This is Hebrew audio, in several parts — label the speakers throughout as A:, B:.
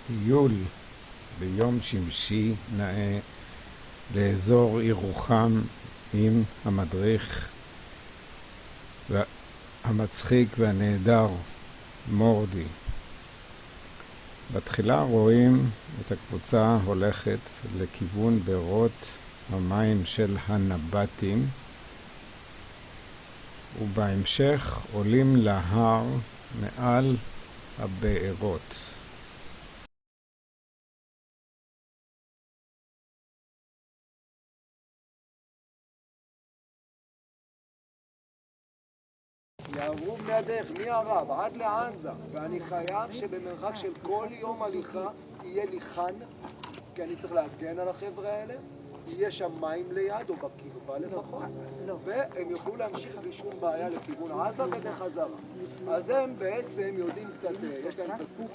A: טיול ביום שמשי נאה לאזור ירוחם עם המדריך המצחיק והנהדר מורדי. בתחילה רואים את הקבוצה הולכת לכיוון בארות המים של הנבטים, ובהמשך עולים להר מעל הבארות.
B: יעברו בני הדרך מהרב עד לעזה, ואני חייב שבמרחק של כל יום הליכה יהיה לי חן, כי אני צריך להגן על החבר'ה האלה, יהיה שם מים ליד או בקרבה לפחות, והם יוכלו להמשיך בלי שום בעיה לכיוון עזה ובחזרה. אז הם בעצם יודעים קצת, יש להם קצת צוק.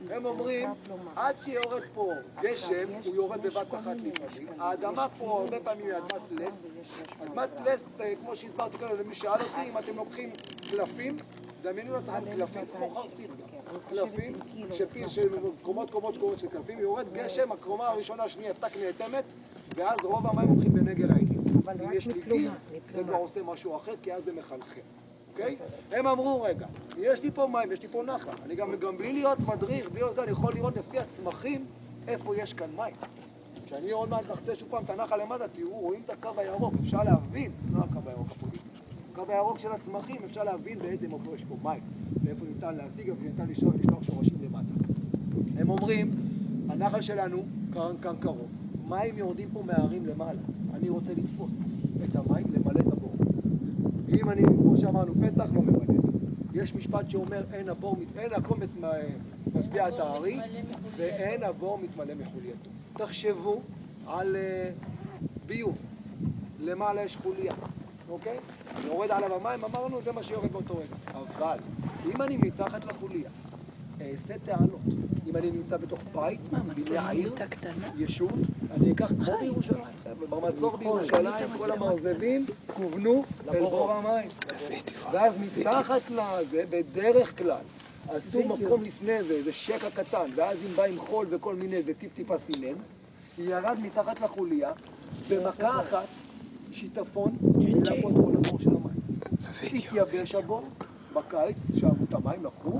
B: הם אומרים, עד שיורד פה גשם, הוא יורד בבת אחת לפעמים. האדמה פה הרבה פעמים היא אדמת לס. אדמת לס, כמו שהסברתי כאן למי שאל אותי, אם אתם לוקחים קלפים, דמיינו לעצמכם קלפים כמו חרסים גם. קלפים, קומות של קלפים, יורד גשם, הקרומה הראשונה, השנייה, טק נאטמת, ואז רוב המים הולכים בנגר העילים. אם יש לי גיר, זה כבר עושה משהו אחר, כי אז זה מחלחל. אוקיי? הם אמרו, רגע, יש לי פה מים, יש לי פה נחל. אני גם בלי להיות מדריך, בלי זה, אני יכול לראות לפי הצמחים איפה יש כאן מים. כשאני עוד מעט נחצה שוב פעם את הנחל למטה, תראו, רואים את הקו הירוק, אפשר להבין, לא הקו הירוק הפוליטי. הקו הירוק של הצמחים, אפשר להבין בעצם איפה יש פה מים, ואיפה ניתן להשיג, ואיפה ניתן לשלוח שורשים למטה. הם אומרים, הנחל שלנו כאן קרוב. מים יורדים פה מההרים למעלה. אני רוצה לתפוס את המים, למלא את הבור. אם אני, כמו שאמרנו, פתח לא ממלא. יש משפט שאומר, אין הקומץ משביע את הארי, ואין הבור מתמלא מחולייתו. תחשבו על ביוב. למעלה יש חוליה, אוקיי? יורד עליו המים, אמרנו, זה מה שיורד באותו רגע. אבל, אם אני מתחת לחוליה, אעשה תעלות. אם אני נמצא בתוך בית, בידי העיר, יישוב, אני אקח כמו בירושלים. במצור בירושלים, כל המרזבים כוונו אל בור המים. ואז מתחת לזה, בדרך כלל, עשו מקום לפני זה, איזה שקע קטן, ואז אם בא עם חול וכל מיני, זה טיפ-טיפה סינן, ירד מתחת לחוליה, במכה אחת, שיטפון, ולפות כל הבור של המים. תתייבש הבור. בקיץ, שאבו את המים, לקחו,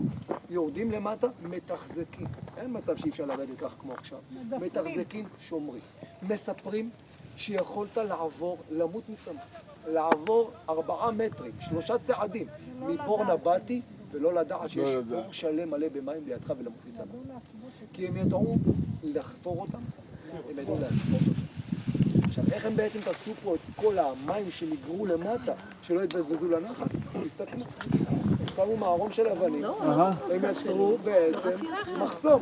B: יורדים למטה, מתחזקים. אין מצב שאי אפשר לרדת כך כמו עכשיו. מתחזקים, שומרים. מספרים שיכולת לעבור, למות מצמא. לעבור 4 מטרים, 3 צעדים, מבור נבטי, ולא לדעת שיש בור שלם מלא במים לידך ולמות מצמא. כי הם ידעו לחפור אותם, הם ידעו להספור אותם. עכשיו, איך הם בעצם תעשו פה את כל המים שנגרו למטה, שלא יתבזבזו לנחל? תסתכלו. הם שמו מערום של אבנים, הם יצרו בעצם מחסום.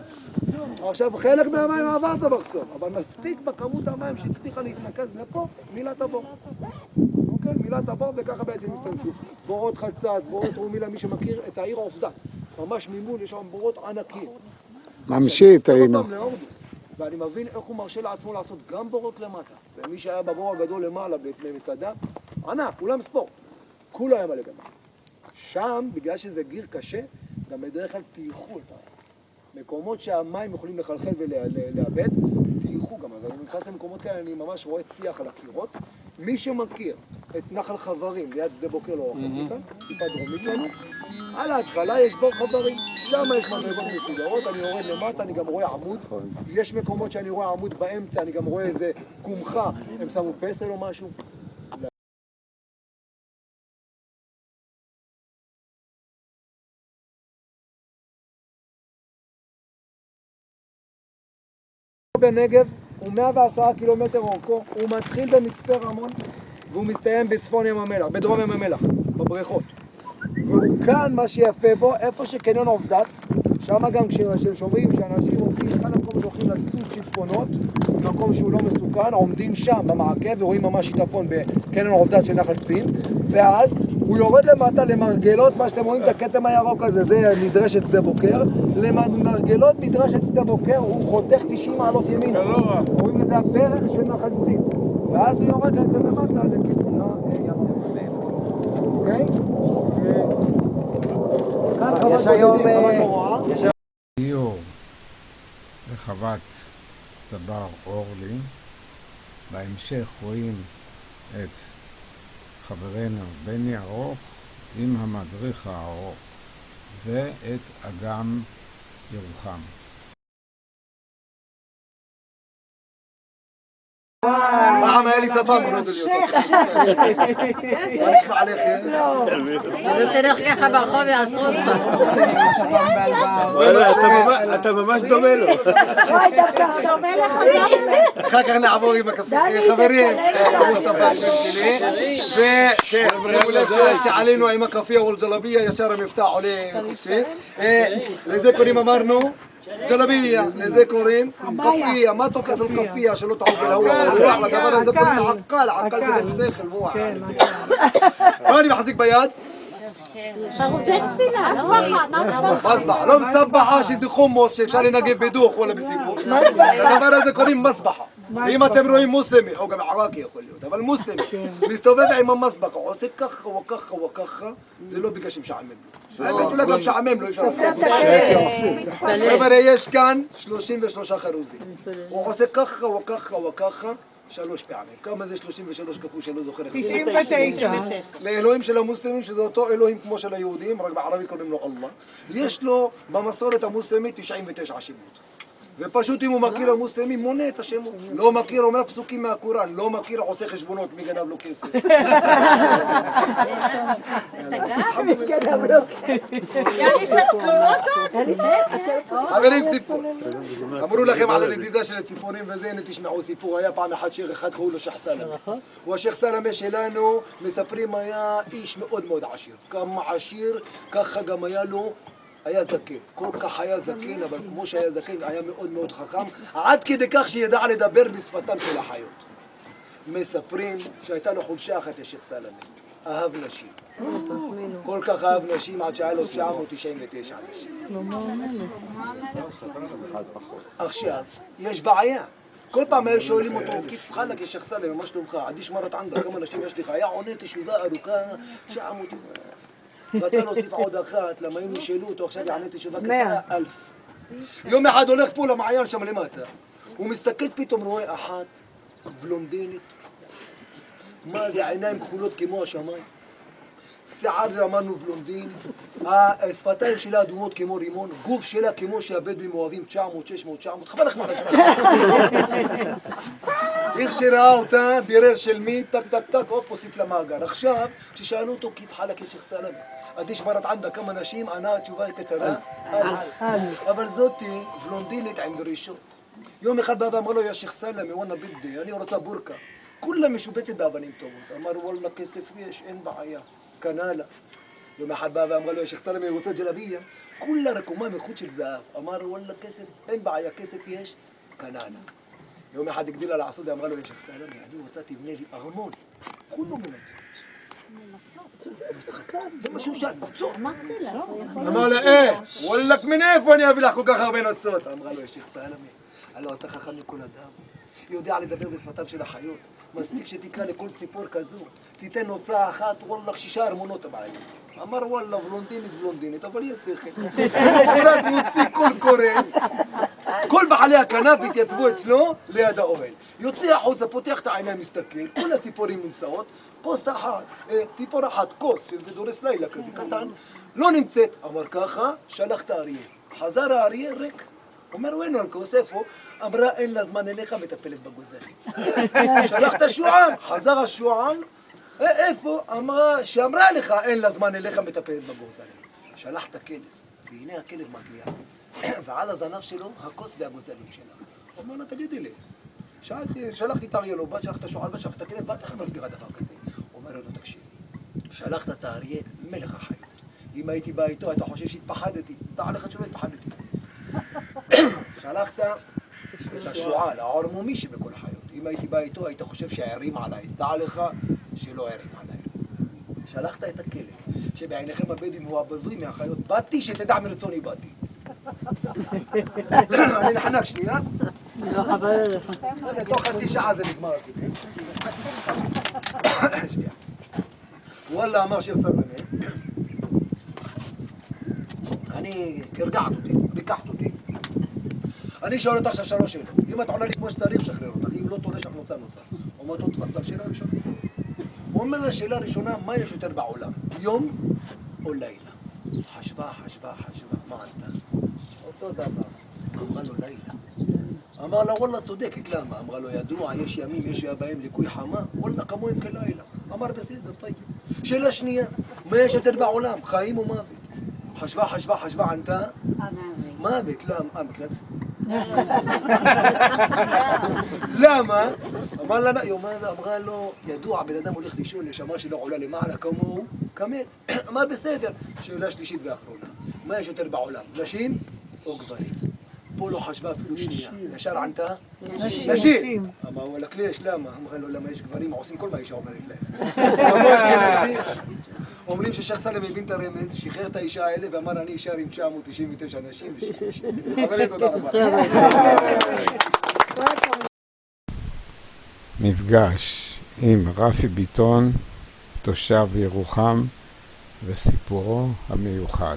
B: עכשיו, חלק מהמים עבר את המחסום, אבל מספיק בכמות המים שהצליחה להתנקז לפה, מילת הבור. אוקיי? מילת הבור, וככה בעצם השתמשו. בורות חצת, בורות רומילה, מי שמכיר את העיר עובדה. ממש ממול, יש שם בורות ענקים.
A: ממשית היינו.
B: ואני מבין איך הוא מרשה לעצמו לעשות גם בורות למטה. ומי שהיה בבור הגדול למעלה במצדה, ענק, כולם ספורט. כולו היה מלא במים. שם, בגלל שזה גיר קשה, גם בדרך כלל תייחו את הארץ. מקומות שהמים יכולים לחלחל ולאבד, תייחו גם. אז אני נכנס למקומות כאלה, אני ממש רואה תיח על הקירות. מי שמכיר את נחל חברים ליד שדה בוקר לא רחוק מכאן, טיפה דרומית לנו, על ההתחלה יש בור חברים, שם יש מדרגות מסודרות, אני יורד למטה, אני גם רואה עמוד, יש מקומות שאני רואה עמוד באמצע, אני גם רואה איזה קומחה, הם שמו פסל או משהו. בנגב הוא 110 קילומטר אורכו, הוא מתחיל במצפה רמון והוא מסתיים בצפון ים המלח, בדרום ים המלח, בבריכות. וכאן מה שיפה בו, איפה שקניון עובדת, שם גם כששומעים שאנשים הולכים, אחד המקומות שהולכים לצוד שיטפונות, במקום שהוא לא מסוכן, עומדים שם במעקב ורואים ממש שיטפון בקניון עובדת של נחל צין, ואז הוא יורד למטה למרגלות, מה שאתם רואים את הכתם הירוק הזה, זה מדרשת שדה בוקר, למרגלות מדרשת שדה בוקר הוא חותך 90 מעלות ימינה, רואים לזה הפרח של נחל צין, ואז הוא יורד לעצם למטה לכיוון ים המלח. אוקיי?
C: יש היום...
A: דיור בחוות צבר אורלי. בהמשך רואים את חברנו בני ארוך עם המדריך הארוך ואת אגם ירוחם.
B: פעם היה לי שפה מאוד להיות. מה נשמע עליכם?
C: תלך ככה ברחוב יעצרו אותך.
D: אתה ממש דומה לו.
B: אחר כך נעבור עם הקפה. חברים, מוסטפא השם שלי. ושימו לב שעלינו עם הקפה והג'לביה, ישר המבטא עולה חופשי. לזה קוראים אמרנו? ג'לביה, לזה קוראים כפייה. מה תופס על כפייה שלא תעוף בלהוע והרוח? לדבר הזה קוראים עקל, עקל זה בשכל, מוח. מה אני מחזיק ביד? מסבחה, לא מסבחה שזה חומוס שאפשר לנגב בדוח או בסיבוב. הדבר הזה קוראים מסבחה. ואם אתם רואים מוסלמי, או גם עראקי יכול להיות, אבל מוסלמי מסתובב עם המסבחה, עושה ככה וככה וככה, זה לא בגלל שמשעמם לו. האמת אולי גם משעמם לו, אפשר לעשות. חבר'ה, יש כאן 33 חרוזים. הוא עושה ככה וככה וככה 3 פעמים. כמה זה 33 כפול שלא זוכר?
E: 99.
B: לאלוהים של המוסלמים, שזה אותו אלוהים כמו של היהודים, רק בערבית קוראים לו אללה. יש לו במסורת המוסלמית 99 שמות. ופשוט אם הוא מכיר המוסלמים, מונה את השמות. לא מכיר, אומר פסוקים מהקוראן. לא מכיר, עושה חשבונות, מי גנב לו כסף. חברים, סיפור. אמרו לכם על הנדידה של הציפורים וזה, הנה תשמעו סיפור. היה פעם אחד שיר אחד, קראו לו שייח סלמה. והשייח סלמה שלנו, מספרים, היה איש מאוד מאוד עשיר. כמה עשיר, ככה גם היה לו, היה זקן. כל כך היה זקן, אבל כמו שהיה זקן, היה מאוד מאוד חכם, עד כדי כך שידע לדבר בשפתם של החיות. מספרים שהייתה לו חולשה אחת לשייח סלמה. אהב נשים. כל כך אהב נשים עד שהיה לו 999 נשים. עכשיו, יש בעיה. כל פעם היו שואלים אותו, כיף חלק יש שייח סלמה, מה שלומך? עדי שמרת ענדה, כמה נשים יש לך? היה עונה תשובה ארוכה, 900. רצה להוסיף עוד אחת, למה אם ישאלו אותו, עכשיו יענה תשובה קצרה, 1000. יום אחד הולך פה למעיין שם למטה, הוא מסתכל פתאום רואה אחת בלונדינית, מה זה עיניים כחולות כמו השמיים, שיער אמרנו בלונדין, השפתיים שלה אדומות כמו רימון, גוף שלה כמו שהבדואים אוהבים 900, 600, 900, חבל לך מה הזמן. איך שראה אותה, בירר של מי, טק טק טק, עוד פוסיף למאגר. עכשיו, כששאלו אותו, כיף חלק יש שייח סלמה, עדי שמרת ענדה כמה נשים, ענה תשובה קצרה, 1000. אבל זאתי בלונדינית עם דרישות. יום אחד בא ואמר לו, יא שייח סלמה, ואנה בידי, אני רוצה בורקה. כולה משובצת באבנים טובות. אמר, וואלה, כסף יש, אין בעיה. קנה לה. יום אחד בא ואמרה לו, יא שייח סלמה, אני רוצה ג'לביה. כולה רקומה מחוט של זהב. אמר, וואלה, כסף, אין בעיה, כסף יש, קנה לה. יום אחד הגדילה לעשות ואמרה לו, יא שייח סלמה, אני רוצה תבנה לי ארמון. כולו מנצות. זה מה שהוא שאל, מצות. אמר לה, וואלק, מאיפה אני אביא לך כל כך הרבה נצות? אמרה לו, יא שייח סלמה, הלא אתה חכם מכל אדם. יודע לדבר בשפתם של החיות. מספיק שתקרא לכל ציפור כזו, תיתן נוצה אחת, וואלה, 6 ארמונות הבעלים. אמר וואלה, בלונדינית, אבל יש שכל. למחרת מוציא קול קורא, כל בעלי הכנף התייצבו אצלו ליד האוהל. יוצא החוצה, פותח את העיניים, מסתכל, כל הציפורים נמצאות, כוס אחת, ציפור אחת, כוס, שזה דורס לילה כזה קטן, לא נמצאת. אמר ככה, שלח את האריה. חזר האריה ריק. אומר, ויינו על כוס, איפה? אמרה, אין לה זמן אליך, מטפלת בגוזלים. שלח את השועל, חזר השועל, איפה? אמרה, שאמרה לך, אין לה זמן אליך, מטפלת בגוזלים. שלח את הכלב, והנה הכלב מגיע, ועל הזנב שלו, הכוס והגוזלים שלה. אומר לה, תגידי לי, שלחתי את האריה, לא באת, שלחת את השועל, באת, שלחת את הכלב, באת, איך מסבירה דבר כזה? אומר לו, תקשיב, שלחת את האריה, מלך החיות. אם הייתי בא איתו, אתה חושב שהתפחדתי, דע לך תשובה, התפחדתי. שלחת את השועל, הערמומי שבכל החיות. אם הייתי בא איתו, היית חושב שהערים עליי. דע לך שלא הערים עליי. שלחת את הכלב, שבעיניכם הבדואים הוא הבזוי מהחיות. באתי, שתדע מרצוני באתי. אני נחנק שנייה. תוך חצי שעה זה נגמר הסיפור. שנייה. וואלה, אמר שייח סלמה, אני הרגעת אותי, ריקחת אותי. אני שואל אותך עכשיו 3 שאלות. אם את עונה לי כמו שצריך, שחרר אותך. אם לא תעונה שלך נוצר. אומר לו, תפדל, שאלה ראשונה. הוא אומר לשאלה הראשונה, מה יש יותר בעולם? יום או לילה? חשבה, מה ענתה? אותו דבר. אמרה לו לילה. אמר לה, וואלה, צודקת, למה? אמרה לו, ידוע, יש ימים, יש בהם ליקוי חמה, וואלה, כמוהם כלילה. אמר, בסדר, טייב. שאלה שנייה, מה יש יותר בעולם? חיים או מוות? חשבה, ענתה? מוות, למה? מקרץ? למה? אמרה לו, ידוע, בן אדם הולך לישון, נשמה שלו עולה למעלה כמוהו, כמת. אמר, בסדר. שאלה שלישית ואחרונה, מה יש יותר בעולם? נשים או גברים? פה לא חשבה אפילו שנייה, ישר ענתה? נשים! אמר, וואלה, יש, למה? אמרה לו, למה יש גברים עושים כל מה אישה אומרת להם. אמר, נשים. אומרים ששייח סלאם הבין את הרמז, שחרר את האישה האלה ואמר, אני אשאר עם 999 נשים ושחרר. חברים, תודה רבה.
A: מפגש עם רפי ביטון, תושב ירוחם, וסיפורו המיוחד.